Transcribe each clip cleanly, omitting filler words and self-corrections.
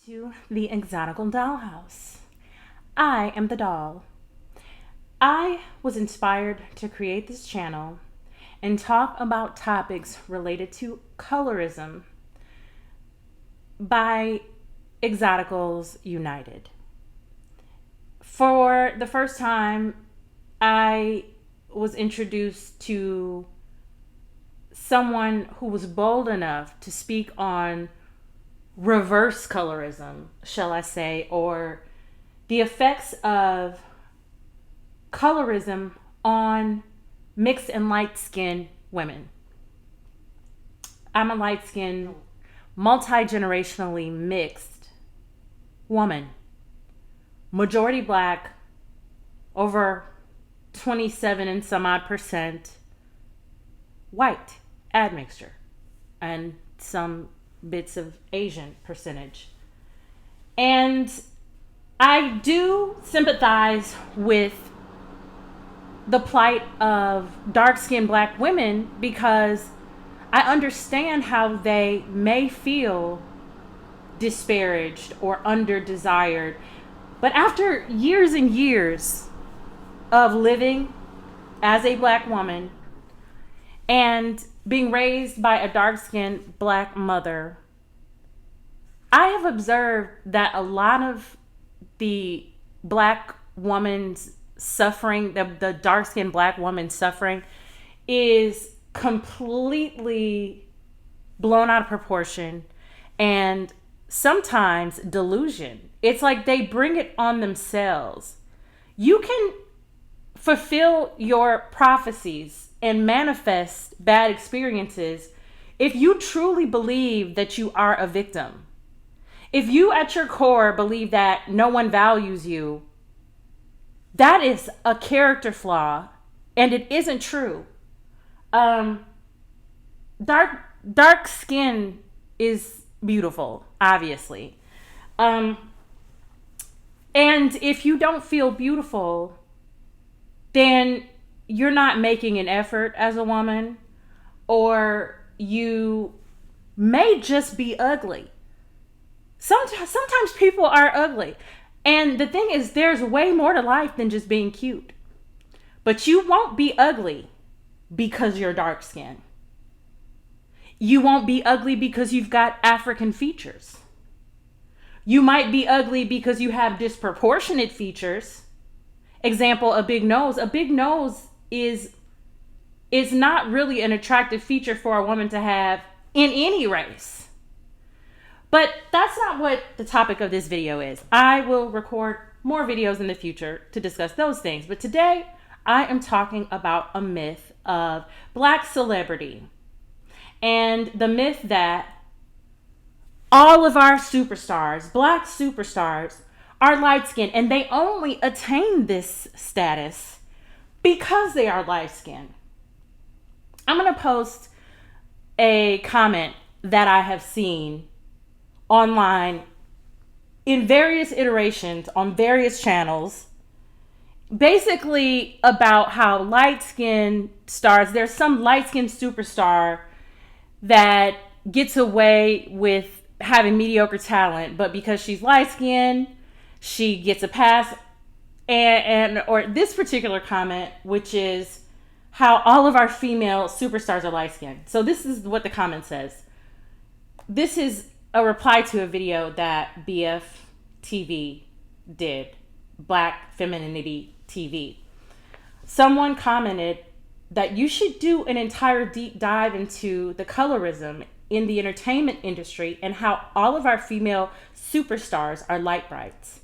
to the Exotical Dollhouse. I am the doll. I was inspired to create this channel and talk about topics related to colorism by Exoticals United. For the first time, I was introduced to someone who was bold enough to speak on reverse colorism, shall I say, or the effects of colorism on mixed and light-skinned women. I'm a light-skinned, multi-generationally mixed woman. Majority black, over 27 and some odd percent white admixture, and some bits of Asian percentage. And I do sympathize with the plight of dark-skinned black women because I understand how they may feel disparaged or under-desired. But after years and years of living as a black woman and being raised by a dark-skinned black mother, I have observed that a lot of the black woman's suffering, the dark-skinned black woman's suffering, is completely blown out of proportion and sometimes delusion. It's like they bring it on themselves. You can fulfill your prophecies and manifest bad experiences if you truly believe that you are a victim. If you at your core believe that no one values you, that is a character flaw, and it isn't true. Dark skin is beautiful, obviously. And if you don't feel beautiful, then you're not making an effort as a woman, or you may just be ugly. Sometimes people are ugly. And the thing is, there's way more to life than just being cute. But you won't be ugly because you're dark skinned. You won't be ugly because you've got African features. You might be ugly because you have disproportionate features. Example, a big nose. A big nose is not really an attractive feature for a woman to have in any race. But that's not what the topic of this video is. I will record more videos in the future to discuss those things. But today, I am talking about a myth of black celebrity. And the myth that all of our superstars, black superstars, are light-skinned. And they only attain this status because they are light-skinned. I'm going to post a comment that I have seen online in various iterations on various channels, basically about how light-skinned stars, there's some light-skinned superstar that gets away with having mediocre talent, but because she's light-skinned, she gets a pass. Or this particular comment, which is how all of our female superstars are light-skinned. So this is what the comment says. This is a reply to a video that BF TV did, Black Femininity TV. Someone commented that you should do an entire deep dive into the colorism in the entertainment industry and how all of our female superstars are light brights.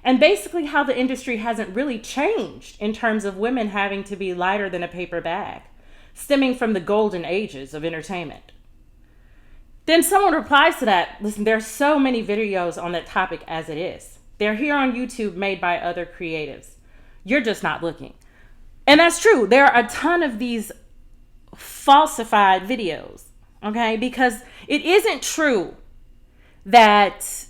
And basically how the industry hasn't really changed in terms of women having to be lighter than a paper bag, stemming from the golden ages of entertainment. Then someone replies to that, listen, there's so many videos on that topic as it is. They're here on YouTube made by other creatives. You're just not looking. And that's true. There are a ton of these falsified videos, okay? Because it isn't true that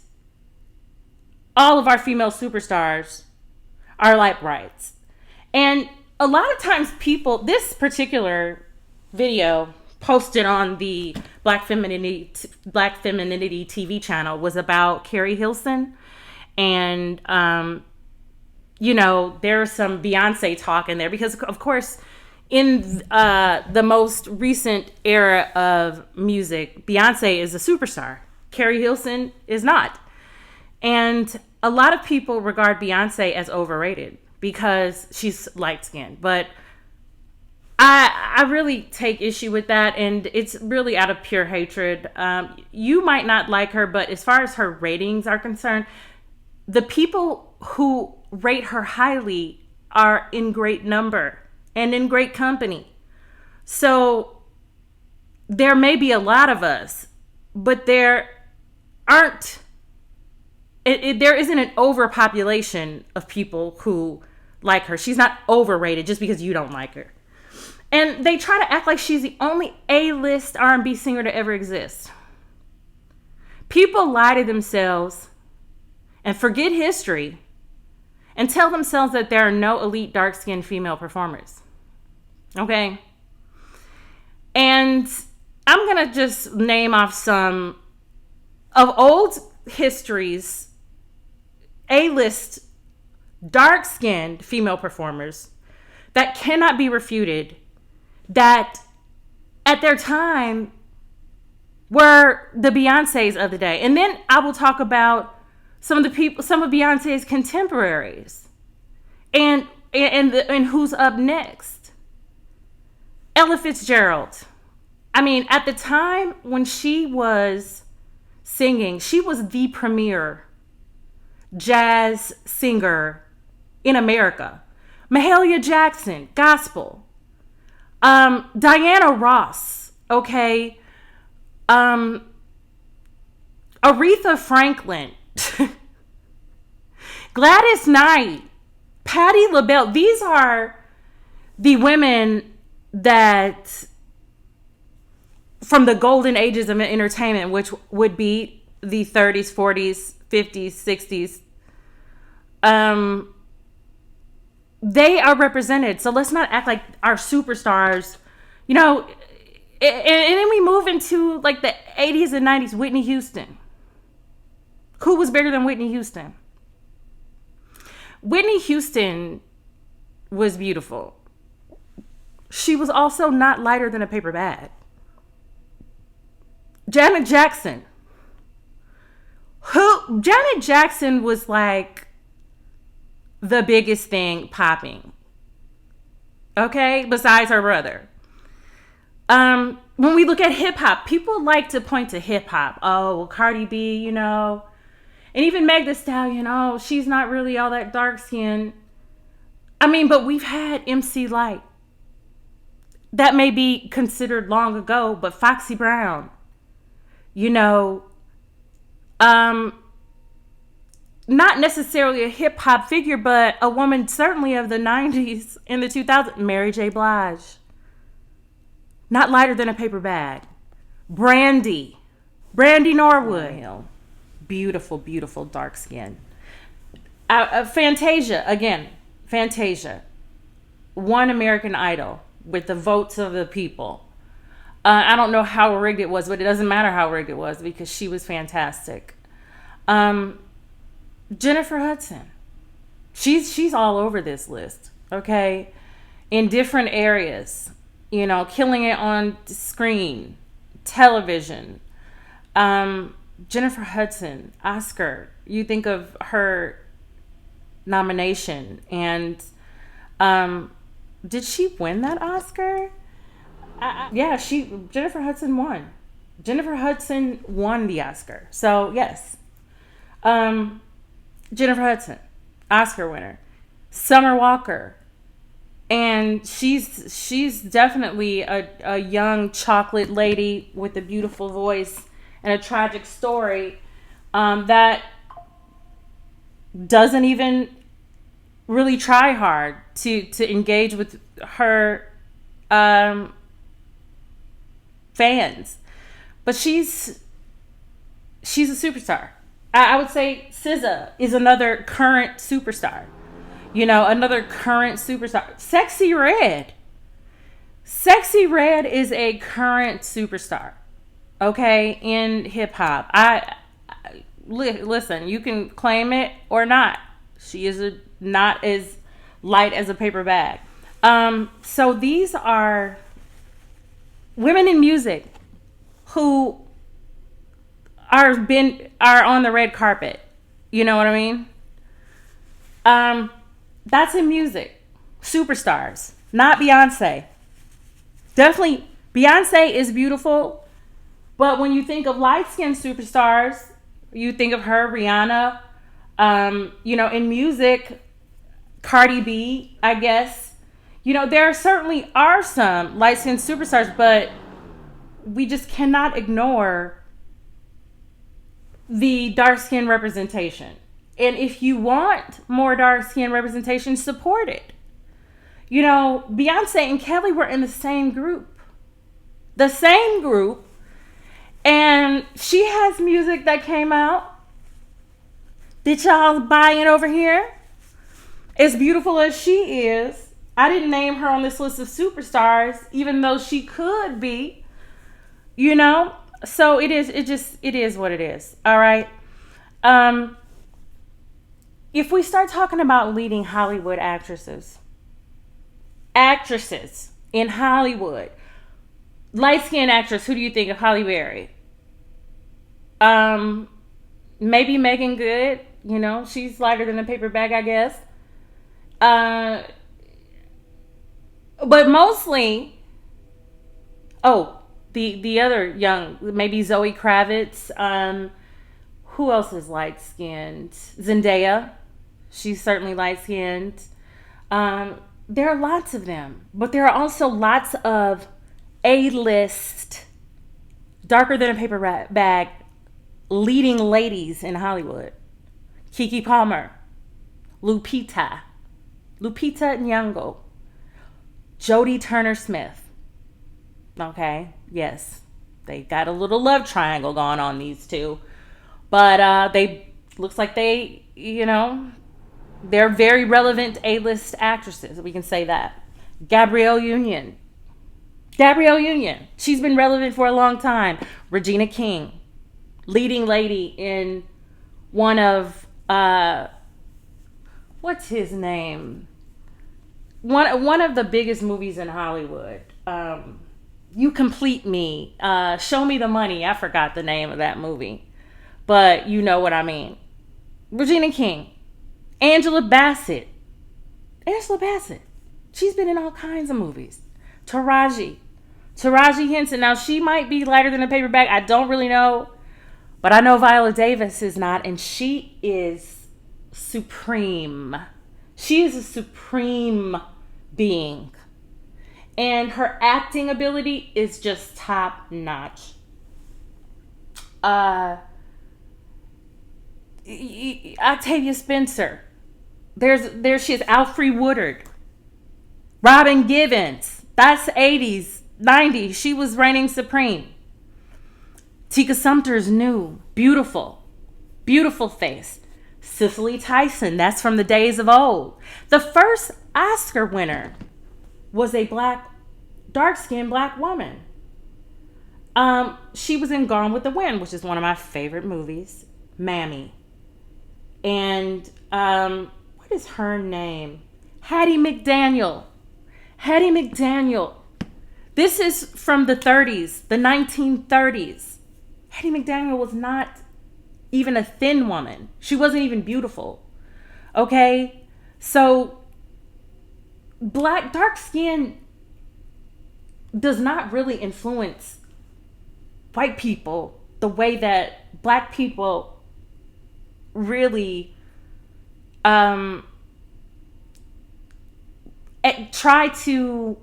all of our female superstars are light brights. And a lot of times people, this particular video posted on the Black Femininity TV channel was about Carrie Hilson, and there's some Beyonce talk in there because, of course, in the most recent era of music, Beyonce is a superstar. Carrie Hilson is not. And a lot of people regard Beyonce as overrated because she's light-skinned. But I really take issue with that, and it's really out of pure hatred. You might not like her, but as far as her ratings are concerned, the people who rate her highly are in great number and in great company. So there may be a lot of us, but there aren't. There isn't an overpopulation of people who like her. She's not overrated just because you don't like her. And they try to act like she's the only A-list R&B singer to ever exist. People lie to themselves and forget history and tell themselves that there are no elite dark-skinned female performers. Okay? And I'm going to just name off some of old history's A-list dark-skinned female performers that cannot be refuted, that at their time were the Beyoncés of the day. And then I will talk about some of Beyonce's contemporaries and who's up next. Ella Fitzgerald. I mean, at the time when she was singing, she was the premier jazz singer in America. Mahalia Jackson, gospel. Diana Ross, okay. Aretha Franklin. Gladys Knight. Patti LaBelle. These are the women that, from the golden ages of entertainment, which would be the 30s, 40s, 50s, 60s, they are represented. So let's not act like our superstars, and then we move into like the 80s and 90s. Whitney Houston. Who was bigger than Whitney Houston? Whitney Houston was beautiful. She was also not lighter than a paper bag. Janet Jackson. Janet Jackson was like the biggest thing popping. Okay? Besides her brother. When we look at hip hop, people like to point to hip hop. Oh, well, Cardi B, and even Meg Thee Stallion, oh, she's not really all that dark skinned. I mean, but we've had MC Lyte. That may be considered long ago, but Foxy Brown, not necessarily a hip hop figure, but a woman certainly of the 90s and the 2000s. Mary J. Blige. Not lighter than a paper bag. Brandy Norwood. Beautiful, beautiful dark skin. Fantasia. Won American Idol with the votes of the people. I don't know how rigged it was, but it doesn't matter how rigged it was because she was fantastic. Jennifer Hudson. She's all over this list, okay? In different areas, killing it on screen, television. Jennifer Hudson, Oscar. You think of her nomination, and did she win that Oscar? Yeah, Jennifer Hudson won. Jennifer Hudson won the Oscar. So yes, Jennifer Hudson, Oscar winner. Summer Walker, and she's definitely a young chocolate lady with a beautiful voice and a tragic story that doesn't even really try hard to engage with her fans. But she's a superstar. I would say SZA is another current superstar. Another current superstar. Sexy Red. Sexy Red is a current superstar, okay, in hip hop. Listen, you can claim it or not. She is not as light as a paper bag. So these are women in music who are on the red carpet. You know what I mean? That's in music. Superstars, not Beyonce. Definitely, Beyonce is beautiful, but when you think of light-skinned superstars, you think of her, Rihanna. In music, Cardi B, I guess. There certainly are some light-skinned superstars, but we just cannot ignore the dark-skinned representation. And if you want more dark-skinned representation, support it. Beyonce and Kelly were in the same group. The same group. And she has music that came out. Did y'all buy it over here? As beautiful as she is, I didn't name her on this list of superstars, even though she could be. So it is what it is. All right. If we start talking about leading Hollywood actresses in Hollywood, light-skinned actress, who do you think of? Halle Berry? Maybe Megan Good. She's lighter than a paper bag, I guess. But mostly, the other young, maybe Zoe Kravitz. Who else is light-skinned? Zendaya. She's certainly light-skinned. There are lots of them, but there are also lots of A-list, darker than a paper bag, leading ladies in Hollywood. Keke Palmer, Lupita Nyong'o, Jodie Turner-Smith. Okay, yes, they got a little love triangle going on, these two, but looks like they're very relevant A-list actresses. We can say that. Gabrielle Union. She's been relevant for a long time. Regina King, leading lady in one of what's his name? One of the biggest movies in Hollywood. You Complete Me. Show Me the Money. I forgot the name of that movie, but you know what I mean. Regina King. Angela Bassett. She's been in all kinds of movies. Taraji Henson. Now, she might be lighter than a paper bag. I don't really know. But I know Viola Davis is not. And she is supreme. She is a supreme being. And her acting ability is just top notch. Octavia Spencer. There she is. Alfre Woodard. Robin Givens. That's 80s, 90s. She was reigning supreme. Tika Sumpter's new. Beautiful face. Cicely Tyson. That's from the days of old. The first Oscar winner was a dark-skinned black woman. She was in Gone with the Wind, which is one of my favorite movies. Mammy. And what is her name? Hattie McDaniel. This is from the 30s, the 1930s. Hattie McDaniel was not even a thin woman. She wasn't even beautiful. Okay? So dark skin does not really influence white people the way that black people really try to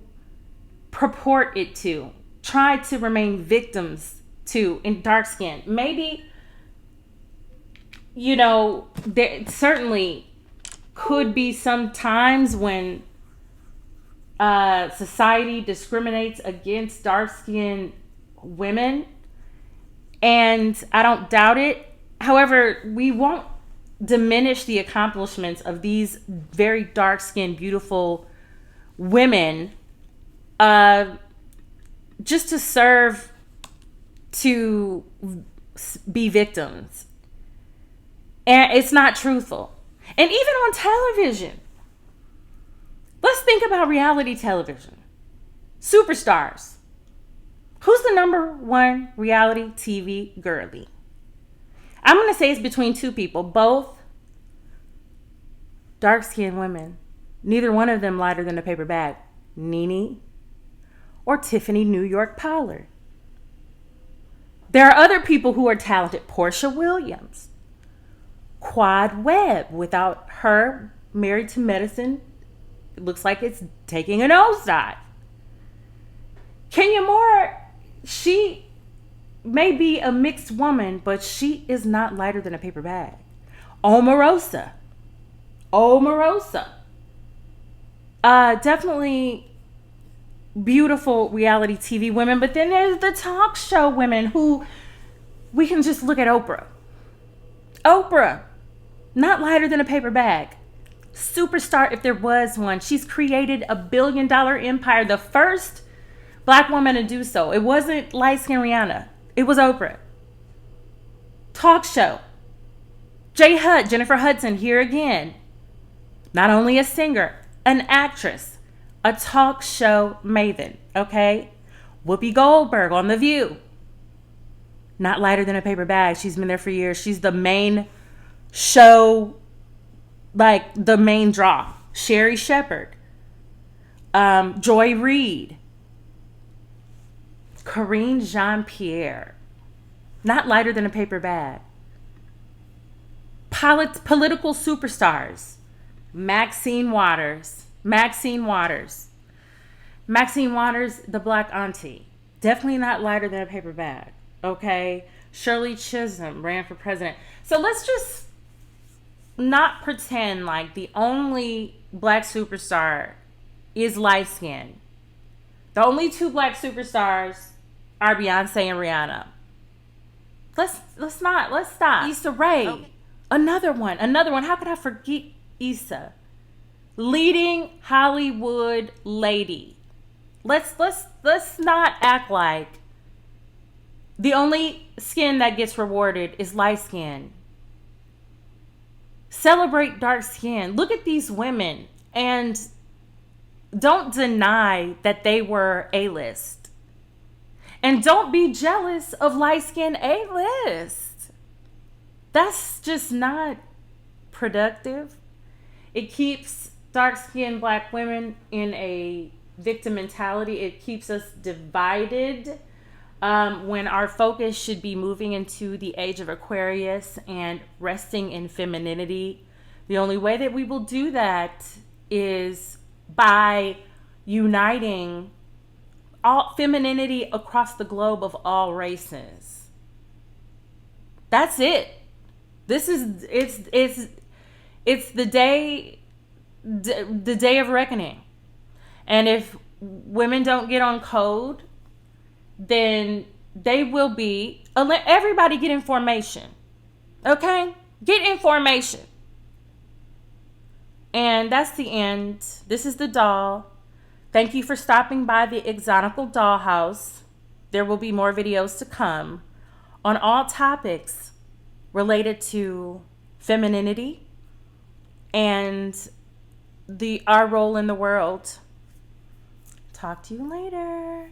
purport it to, try to remain victims to in dark skin. Maybe, there certainly could be some times when society discriminates against dark-skinned women, and I don't doubt it. However, we won't diminish the accomplishments of these very dark-skinned, beautiful women uh, just to serve to be victims. And it's not truthful. And even on television, let's think about reality television. Superstars. Who's the number one reality TV girly? I'm going to say it's between two people, both dark-skinned women. Neither one of them lighter than a paper bag. Nene or Tiffany New York Pollard. There are other people who are talented. Portia Williams. Quad Webb. Without her, Married to Medicine, it looks like it's taking a nosedive. Kenya Moore, she may be a mixed woman, but she is not lighter than a paper bag. Omarosa. Definitely beautiful reality TV women, but then there's the talk show women who we can just look at Oprah. Oprah, not lighter than a paper bag. Superstar if there was one. She's created a $1 billion empire. The first black woman to do so. It wasn't light-skinned Rihanna. It was Oprah. Talk show. Jennifer Hudson, here again. Not only a singer, an actress, a talk show maven, okay? Whoopi Goldberg on The View. Not lighter than a paper bag. She's been there for years. She's the main show, like the main draw. Sherry Shepherd. Joy Reid. Karine Jean-Pierre. Not lighter than a paper bag. Political superstars. Maxine Waters, the black auntie. Definitely not lighter than a paper bag. Okay? Shirley Chisholm ran for president. So let's just not pretend like the only black superstar is light skinned. The only two black superstars are Beyonce and Rihanna. Let's stop. Issa Rae. Okay. Another one. How could I forget Issa? Leading Hollywood lady. Let's not act like the only skin that gets rewarded is light skin. Celebrate dark skin. Look at these women and don't deny that they were A-list. And don't be jealous of light skin A-list. That's just not productive. It keeps dark-skinned black women in a victim mentality. It keeps us divided when our focus should be moving into the age of Aquarius and resting in femininity. The only way that we will do that is by uniting all femininity across the globe of all races. That's it. It's the day of reckoning. And if women don't get on code, then they will be. Everybody get information. Okay? Get information. And that's the end. This is the doll. Thank you for stopping by the Exonical Dollhouse. There will be more videos to come on all topics related to femininity and our role in the world. Talk to you later.